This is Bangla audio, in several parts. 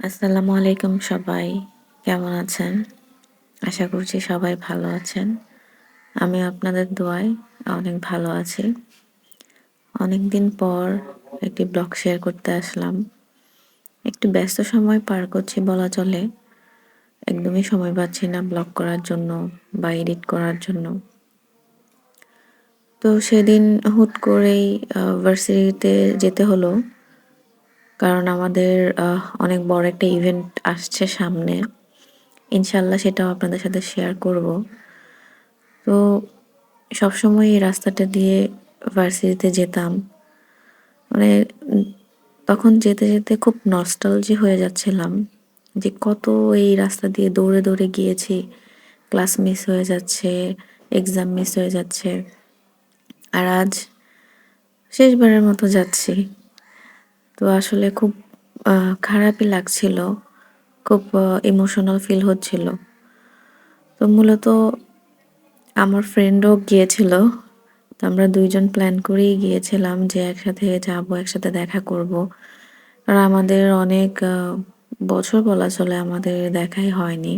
আসসালামু আলাইকুম সবাই। কেমন আছেন? আশা করছি সবাই ভালো আছেন। আমিও আপনাদের দোয়ায় অনেক ভালো আছি। অনেকদিন পর একটি ব্লগ শেয়ার করতে আসলাম। একটু ব্যস্ত সময় পার করছি বলা চলে। একদমই সময় পাচ্ছি না ব্লগ করার জন্য বা এডিট করার জন্য। তো সেদিন হুট করেই ভার্সিটিতে যেতে হলো। কারণ আমাদের অনেক বড় একটা ইভেন্ট আসছে সামনে। ইনশাআল্লাহ সেটাও আপনাদের সাথে শেয়ার করব। তো সবসময় এই রাস্তাটা দিয়ে ভার্সিটিতে যেতাম। মানে উম তখন যেতে, যেতে খুব নস্টালজি হয়ে যাচ্ছিলাম। যে কত এই রাস্তা দিয়ে দৌড়ে, দৌড়ে গিয়েছি। ক্লাস মিস হয়ে যাচ্ছে, এক্সাম মিস হয়ে যাচ্ছে। আর আজ শেষবারের মতো যাচ্ছি। তো আসলে খুব খারাপই লাগছিল। খুব ইমোশনাল ফিল হচ্ছিল। তো মূলত আমার ফ্রেন্ডও গিয়েছিল। তো আমরা ২ জন প্ল্যান করেই গিয়েছিলাম যে একসাথে যাবো, একসাথে দেখা করব। আর আমাদের অনেক বছর বলা চলে আমাদের দেখাই হয়নি।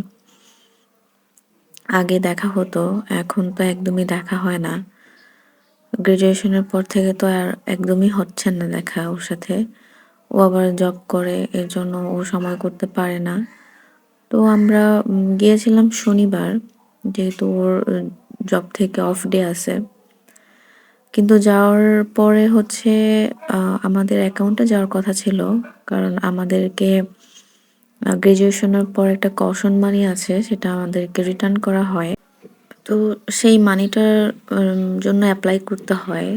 আগে দেখা হতো, এখন তো একদমই দেখা হয় না। গ্র্যাজুয়েশনের পর থেকে তো আর একদমই হচ্ছে না দেখা ওর সাথে। ও আবার জব করে, এর জন্য ও সময় করতে পারে না। তো আমরা গিয়েছিলাম শনিবার, যেহেতু ওর জব থেকে অফ ডে আছে। কিন্তু যাওয়ার পরে হচ্ছে আমাদের অ্যাকাউন্টে যাওয়ার কথা ছিল। কারণ আমাদেরকে গ্র্যাজুয়েশনের পর একটা কশন মানি আছে, সেটা আমাদেরকে রিটার্ন করা হয়। তো সেই মানিটার জন্য এপ্লাই করতে হয়।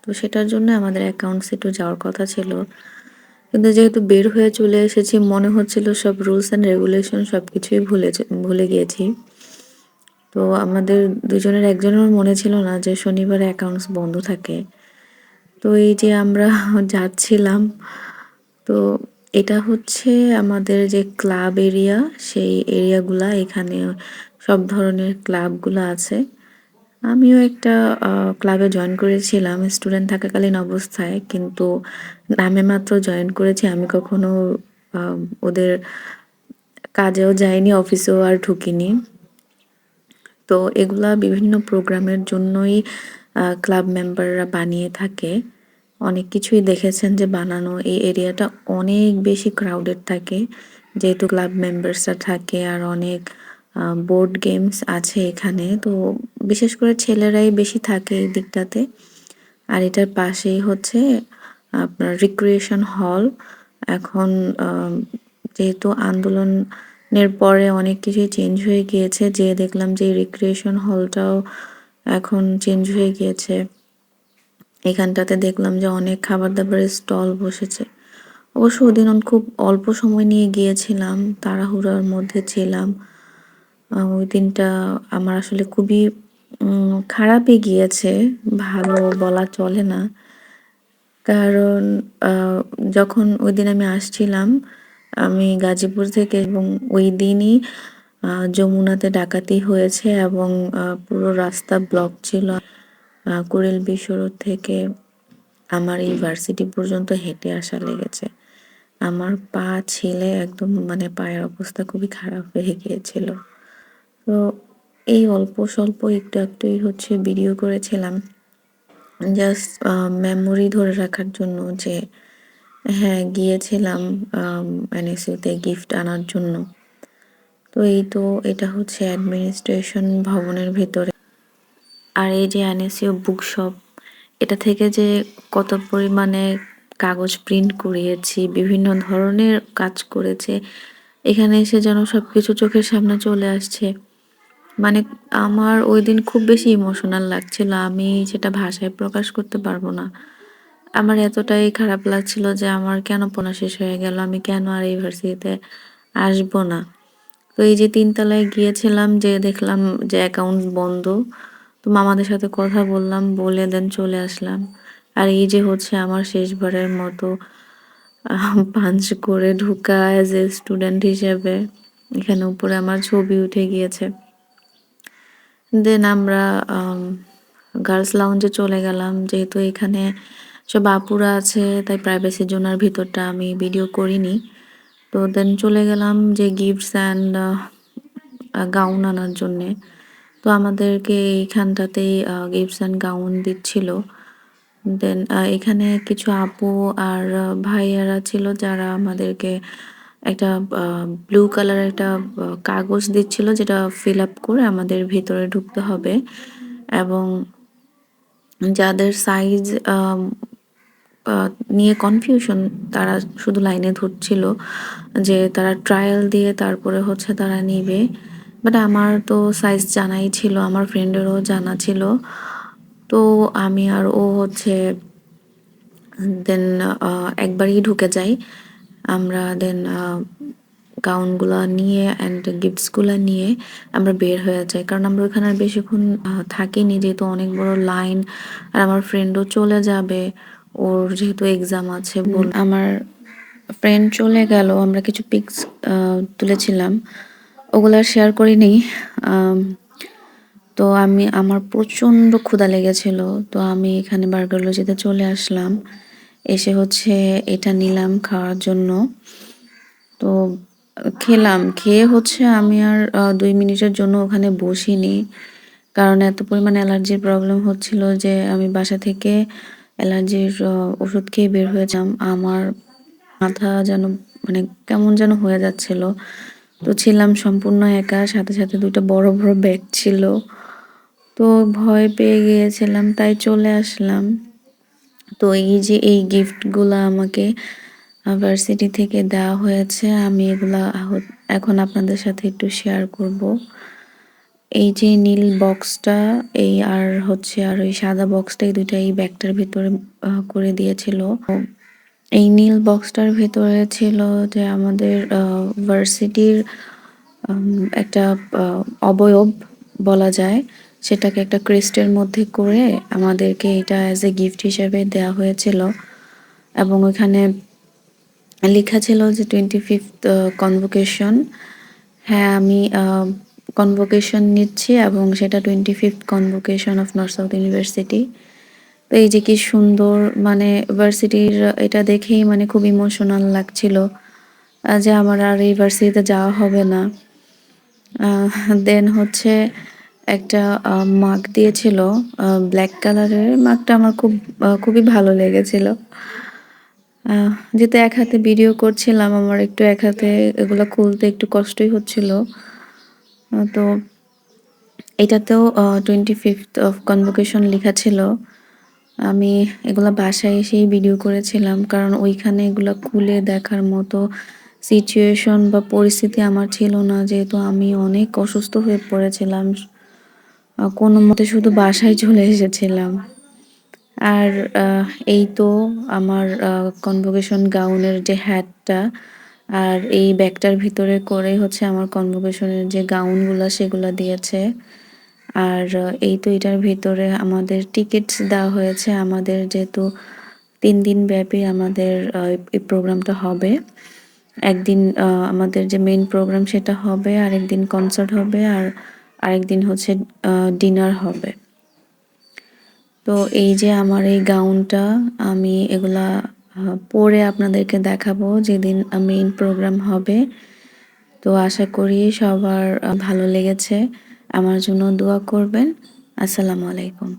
তো সেটার জন্য আমাদের অ্যাকাউন্টসে একটু যাওয়ার কথা ছিল। কিন্তু যেহেতু বের হয়ে চলে এসেছি, মনে হচ্ছিল সব রুলস অ্যান্ড রেগুলেশন সবকিছুই ভুলে গিয়েছি। তো আমাদের দুজনের একজনের মনে ছিল না যে শনিবারে অ্যাকাউন্টস বন্ধ থাকে। তো এই যে আমরা যাচ্ছিলাম, তো এটা হচ্ছে আমাদের যে ক্লাব এরিয়া, সেই এরিয়াগুলা এখানে সব ধরনের ক্লাবগুলা আছে। আমিও একটা ক্লাবে জয়েন করেছিলাম স্টুডেন্ট থাকাকালীন অবস্থায়, কিন্তু নামে মাত্র জয়েন করেছি। আমি কখনো ওদের কাজেও যাইনি, অফিসেও আর ঢুকিনি। তো এগুলা বিভিন্ন প্রোগ্রামের জন্যই ক্লাব মেম্বাররা বানিয়ে থাকে। অনেক কিছুই দেখেছেন যে বানানো এই এরিয়াটা অনেক বেশি ক্রাউডেড থাকে, যেহেতু ক্লাব মেম্বার্সরা থাকে আর অনেক বোর্ড গেমস আছে এখানে। তো বিশেষ করে ছেলেরাই বেশি থাকে এই দিকটাতে। আর এটার পাশেই হচ্ছে আপনার রিক্রিয়েশন হল। এখন যেহেতু আন্দোলনের পরে অনেক কিছুই চেঞ্জ হয়ে গিয়েছে, যে দেখলাম যে রিক্রিয়েশন হলটাও এখন চেঞ্জ হয়ে গিয়েছে। এখানটাতে দেখলাম যে অনেক খাবার দাবারের স্টল বসেছে। অবশ্য ওদিন আমি খুব অল্প সময় নিয়ে গিয়েছিলাম, তাড়াহুড়োর মধ্যে ছিলাম। ওই দিনটা আমার আসলে খুবই খারাপই গিয়েছে, ভালো বলা চলে না। কারণ যখন ওইদিন আমি আসছিলাম, আমি গাজীপুর থেকে, এবং ওই দিনই যমুনাতে ডাকাতি হয়েছে এবং পুরো রাস্তা ব্লক ছিল। কুড়িল বিশ্ব রোড থেকে আমার এই ভার্সিটি পর্যন্ত হেঁটে আসা লেগেছে। আমার পা ছিলে একদম, মানে পায়ের অবস্থা খুবই খারাপ হয়ে গিয়েছিল। তো এই অল্প স্বল্প একটু একটুই হচ্ছে ভিডিও করেছিলাম, জাস্ট মেমোরি ধরে রাখার জন্য যে হ্যাঁ গিয়েছিলাম এনএসইউতে গিফট আনার জন্য। তো এই তো এটা হচ্ছে অ্যাডমিনিস্ট্রেশন ভবনের ভেতরে। আর এই যে এনএসইউ বুক শপ, এটা থেকে যে কত পরিমাণে কাগজ প্রিন্ট করিয়েছি, বিভিন্ন ধরনের কাজ করেছে, এখানে এসে যেন সবকিছু চোখের সামনে চলে আসছে। মানে আমার ওই দিন খুব বেশি ইমোশনাল লাগছিল, আমি সেটা ভাষায় প্রকাশ করতে পারবো না। আমার এতটাই খারাপ লাগছিল যে আমার কেন পড়া শেষ হয়ে গেল, আমি কেন আর এই ভার্সিটিতে আসবো না। তো এই যে ৩ তলায় গিয়েছিলাম, যে দেখলাম যে অ্যাকাউন্ট বন্ধ। তো মামাদের সাথে কথা বললাম, বলে দেন চলে আসলাম। আর এই যে হচ্ছে আমার শেষবারের মতো পাঞ্চ করে ঢুকা অ্যাজ এ স্টুডেন্ট হিসেবে। এখানে উপরে আমার ছবি উঠে গিয়েছে। দেন আমরা গার্লস লাউঞ্জে চলে গেলাম, যেহেতু এখানে সব আপুরা আছে তাই প্রাইভেসির জন্য আর ভিতরটা আমি ভিডিও করিনি। তো দেন চলে গেলাম যে গিফটস অ্যান্ড গাউন আনার জন্যে। তো আমাদেরকে এইখানটাতেই গিফটস অ্যান্ড গাউন দিচ্ছিল। দেন এখানে কিছু আপু আর ভাইয়ারা ছিল যারা আমাদেরকে একটা ব্লু কালারের একটা কাগজ দিচ্ছিল, যেটা ফিল আপ করে আমাদের ভিতরে ঢুকতে হবে। এবং যাদের সাইজ নিয়ে কনফিউশন, তারা শুধু লাইনে ধরছিল যে তারা ট্রায়াল দিয়ে তারপরে হচ্ছে তারা নিবে। বাট আমার তো সাইজ জানাই ছিল, আমার ফ্রেন্ডেরও জানা ছিল। তো আমি আর ও হচ্ছে দেন একবারই ঢুকে যাই আমরা। দেন গাউনগুলা নিয়ে অ্যান্ড গিফটসগুলা নিয়ে আমরা বের হয়ে যাই, কারণ আমরা ওখানে আর বেশিক্ষণ থাকিনি, যেহেতু অনেক বড় লাইন। আর আমার ফ্রেন্ডও চলে যাবে, ওর যেহেতু এক্সাম আছে বল। আমার ফ্রেন্ড চলে গেল, আমরা কিছু পিকস তুলেছিলাম, ওগুলা শেয়ার করিনি। তো আমার প্রচণ্ড ক্ষুধা লেগেছিল, তো আমি এখানে বার্গার লজিতে চলে আসলাম। এসে হচ্ছে এটা নিলাম খাওয়ার জন্য। তো খেলাম, খেয়ে হচ্ছে আমি আর ২ মিনিটের জন্য ওখানে বসিনি, কারণ এত পরিমাণ অ্যালার্জির প্রবলেম হচ্ছিল যে আমি বাসা থেকে অ্যালার্জির ওষুধ খেয়ে বের হয়েছিলাম। আমার মাথা যেন মানে কেমন যেন হয়ে যাচ্ছিল। তো ছিলাম সম্পূর্ণ একা, সাথে সাথে ২টা বড় বড় ব্যাগ ছিল। তো ভয় পেয়ে গিয়েছিলাম, তাই চলে আসলাম। তো এই যে এই গিফটগুলা আমাকে ভার্সিটি থেকে দেওয়া হয়েছে, আমি এগুলা এখন আপনাদের সাথে একটু শেয়ার করব। এই যে নীল বক্সটা, এই আর হচ্ছে আর ওই সাদা বক্সটা, এই দুইটা এই ব্যাগটার ভিতরে করে দিয়েছিল। এই নীল বক্সটার ভিতরে ছিল যে আমাদের ভার্সিটির একটা অবয়ব বলা যায়, সেটাকে একটা ক্রেস্টের মধ্যে করে আমাদেরকে এটা অ্যাজ এ গিফট হিসেবে দেওয়া হয়েছিল। এবং ওখানে লেখা ছিল যে 25th কনভোকেশন। হ্যাঁ, আমি কনভোকেশন নিচ্ছি এবং সেটা 25th convocation of north south university. তো এই যে কি সুন্দর, মানে ভার্সিটির এটা দেখেই মানে খুব ইমোশনাল লাগছিল যে আমার আর এই ভার্সিটিতে যাওয়া হবে না। দেন হচ্ছে একটা মাগ দিয়েছিল, ব্ল্যাক কালারের মাগটা আমার খুবই ভালো লেগেছিল। যেহেতু এক হাতে ভিডিও করছিলাম, আমার একটু এক হাতে এগুলো খুলতে একটু কষ্টই হচ্ছিল। তো এটাতেও 25th অফ কনভোকেশন লেখা ছিল। আমি এগুলা বাসায় এসেই ভিডিও করেছিলাম, কারণ ওইখানে এগুলা খুলে দেখার মতো সিচুয়েশন বা পরিস্থিতি আমার ছিল না, যেহেতু আমি অনেক অসুস্থ হয়ে পড়েছিলাম। কোনো মতে শুধু বাসায় চলে এসেছিলাম। আর এই তো আমার কনভোকেশন গাউনের যে হ্যাটটা, আর এই ব্যাগটার ভিতরে করে হচ্ছে আমার কনভোকেশনের যে গাউনগুলা সেগুলা দিয়েছে। আর এই তো এটার ভিতরে আমাদের টিকিটস দেওয়া হয়েছে, আমাদের যেহেতু ৩ দিন ব্যাপী আমাদের এই প্রোগ্রামটা হবে। একদিন আমাদের যে মেইন প্রোগ্রাম সেটা হবে, আরেকদিন কনসার্ট হবে, আর আরেকদিন হচ্ছে ডিনার হবে। তো এই যে আমার এই গাউনটা, আমি এগুলা পরে আপনাদেরকে দেখাবো যেদিন মেইন প্রোগ্রাম হবে। তো আশা করি সবার ভালো লেগেছে। আমার জন্য দোয়া করবেন। আসসালামু আলাইকুম।